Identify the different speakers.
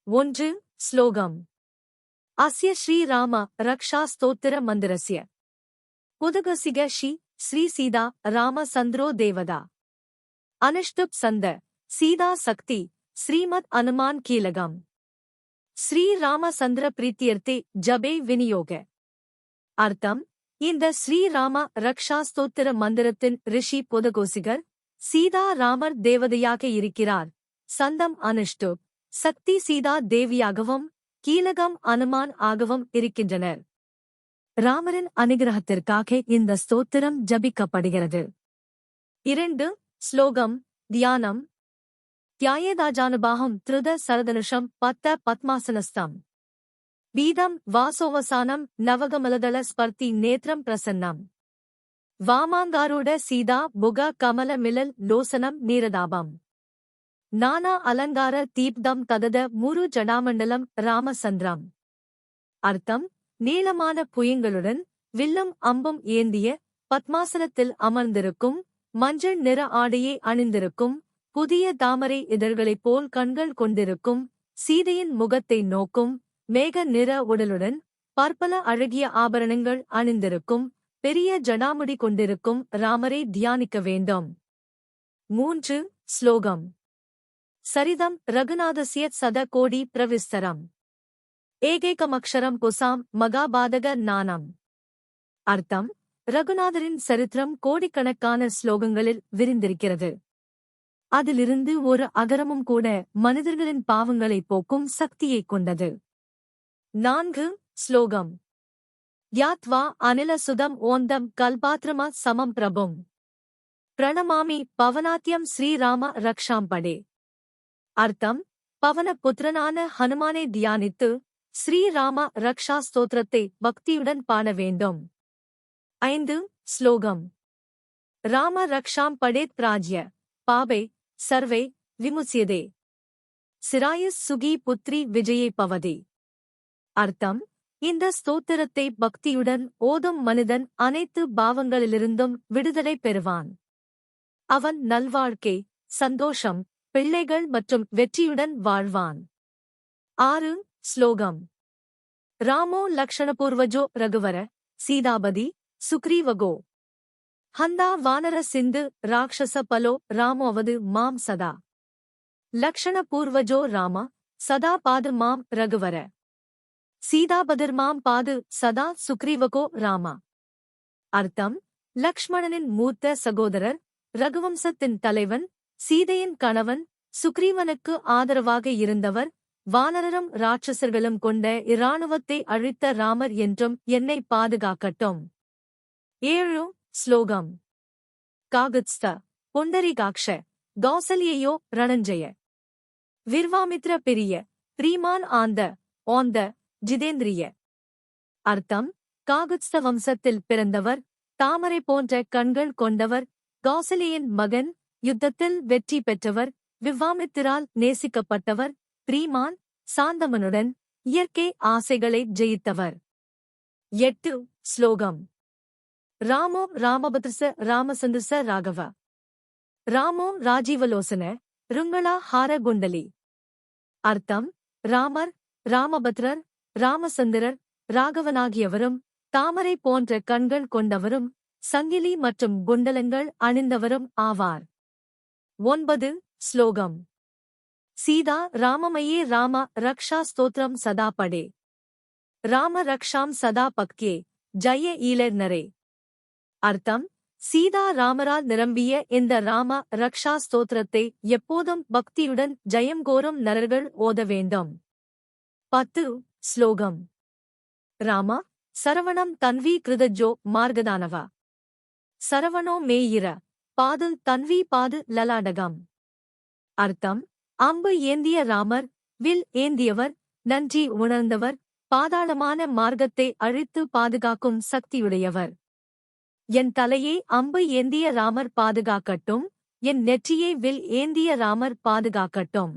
Speaker 1: 1 ஸ்லோகம் அஸ்ய ஸ்ரீராம ரக்ஷா ஸ்தோத்திர மந்திரஸ்ய புதகசிக ஸ்ரீ சீதா ராமசந்திரோ தேவதா அனுஷ்டுப் சந்த சீதா சக்தி ஸ்ரீமத் அனுமான் கீலகம் ஸ்ரீ ராமசந்திர பிரீத்தியர்த்தே ஜபே விநியோக. அர்த்தம்: இந்த ஸ்ரீராம ரக்ஷா ஸ்தோத்திர மந்திரத்தின் ரிஷி புதகோசிகர் சீதா ராமர் தேவதையாக இருக்கிறார், சந்தம் அனுஷ்டுப் சக்தி சீதா தேவியாகவும் கீலகம் அனுமான் ஆகவும் இருக்கின்றனர். ராமரின் அனுகிரகத்திற்காக இந்த ஸ்தோத்திரம் ஜபிக்கப்படுகிறது. 2 ஸ்லோகம் தியானம் தியாயேதாஜானுபாகம் த்ருத சரதனுஷம் பத்த பத்மாசனஸ்தம் வீதம் வாசோவசானம் நவகமலதள ஸ்பர்த்தி நேத்ரம் பிரசன்னம் வாமாங்காரூட சீதா புக கமல மிலல் லோசனம் நீரதாபம் நானா அலங்கார தீப்தம் ததத முரு ஜடாமண்டலம் ராமசந்திரம். அர்த்தம்: நீளமான புயங்களுடன் வில்லும் அம்பும் ஏந்திய பத்மாசனத்தில் அமர்ந்திருக்கும், மஞ்சள் நிற ஆடையை அணிந்திருக்கும், புதிய தாமரை இதழ்களைப் போல் கண்கள் கொண்டிருக்கும், சீதையின் முகத்தை நோக்கும், மேக நிற உடலுடன் பற்பல அழகிய ஆபரணங்கள் அணிந்திருக்கும், பெரிய ஜடாமுடி கொண்டிருக்கும் ராமரை தியானிக்க வேண்டும். 3 ஸ்லோகம் சரிதம் ரகுநாதஸ்ய சத கோடி பிரவிஸ்தரம் ஏகேகமக்ஷரம் புசாம் மகாபாதக நானம். அர்த்தம்: ரகுநாதரின் சரித்திரம் கோடிக்கணக்கான ஸ்லோகங்களில் விரிந்திருக்கிறது. அதிலிருந்து ஒரு அகரமும் கூட மனிதர்களின் பாவங்களைப் போக்கும் சக்தியைக் கொண்டது. 4 ஸ்லோகம் யாத்வா அனில சுதம் ஓந்தம் கல்பாத்ரம சமம் பிரபும் பிரணமாமி பவனாத்யம் ஸ்ரீராம ரக்ஷாம்படே. அர்த்தம்: பவன புத்திரனான ஹனுமானை தியானித்து ஸ்ரீராம ரக்ஷா ஸ்தோத்திரத்தை பக்தியுடன் பாட வேண்டும். 5 ஸ்லோகம் ராம ரக்ஷாம் படேத் பிராஜ்ய பாபை சர்வே விமுச்சியதே சிராயுஸ் சுகி புத்ரி விஜயே பவதே. அர்த்தம்: இந்த ஸ்தோத்திரத்தை பக்தியுடன் ஓதும் மனிதன் அனைத்து பாவங்களிலிருந்தும் விடுதலை பெறுவான். அவன் நல்வாழ்க்கை, சந்தோஷம், பிள்ளைகள் மற்றும் வெற்றியுடன் வாழ்வான். 6 ஸ்லோகம் ராமோ லக்ஷணபூர்வஜோ ரகுவர சீதாபதி சுக்ரீவகோ ஹந்தா வானர சிந்து ராட்சச பலோ ராமோவது மாம் சதா லக்ஷணபூர்வஜோ ராம சதா பாது மாம் ரகுவர சீதாபதிர் மாம் பாது சதா சுக்ரீவகோ ராமா. அர்த்தம்: லக்ஷ்மணனின் மூத்த சகோதரர், ரகுவம்சத்தின் தலைவன், சீதையின் கணவன், சுக்ரீவனுக்கு ஆதரவாக இருந்தவர், வானரரும் ராட்சசர்களும் கொண்ட இராணுவத்தை அழித்த ராமர் என்றும் என்னை பாதுகாக்கட்டும். 7 ஸ்லோகம் காகுத்ஸ்த புண்டரிகாக்ஷ கௌசல்யோ ரணஞ்சய விர்வாமித்ர பெரிய பிரீமான் ஓந்த ஜிதேந்திரிய. அர்த்தம்: காகுத்ஸ்த வம்சத்தில் பிறந்தவர், தாமரை போன்ற கண்கள் கொண்டவர், கௌசல்யின் மகன், யுத்தத்தில் வெற்றி பெற்றவர், விவ்வாமித்திரால் நேசிக்கப்பட்டவர், பிரீமான், சாந்தமனுடன் இயற்கை ஆசைகளை ஜெயித்தவர். 8 ஸ்லோகம் ராமோ ராமபத்ரச ராமசந்திரச ராகவ ராமோ ராஜீவலோசன ருங்களா ஹார குண்டலி. அர்த்தம்: ராமர், ராமபத்ரர், ராமசந்திரர், ராகவனாகியவரும், தாமரை போன்ற கண்கள் கொண்டவரும், சங்கிலி மற்றும் குண்டலங்கள் அணிந்தவரும் ஆவார். 9 ஸ்லோகம் சீதா ராமமயே ராம ரக்ஷா ஸ்தோத்ரம் சதா படே ராம ரக்ஷாம் சதா பக்தியே ஜய ஈலர் நரே. அர்த்தம்: சீதா ராமரால் நிரம்பிய இந்த ராம ரக்ஷா ஸ்தோத்திரத்தை எப்போதும் பக்தியுடன் ஜெயங்கோரும் நரர்கள் ஓத வேண்டும். 10 ஸ்லோகம் ராம சரவணம் தன்வி கிருதஜோ மார்கதானவா சரவணோ மேயிர பாது தன்வி பாது லலாடகம். அர்த்தம்: அம்பு ஏந்திய ராமர், வில் ஏந்தியவர், நன்றி உணர்ந்தவர், பாதாளமான மார்க்கத்தை அழித்து பாதுகாக்கும் சக்தியுடையவர். என் தலையை அம்பு ஏந்திய ராமர் பாதுகாக்கட்டும், என் நெற்றியை வில் ஏந்திய ராமர் பாதுகாக்கட்டும்.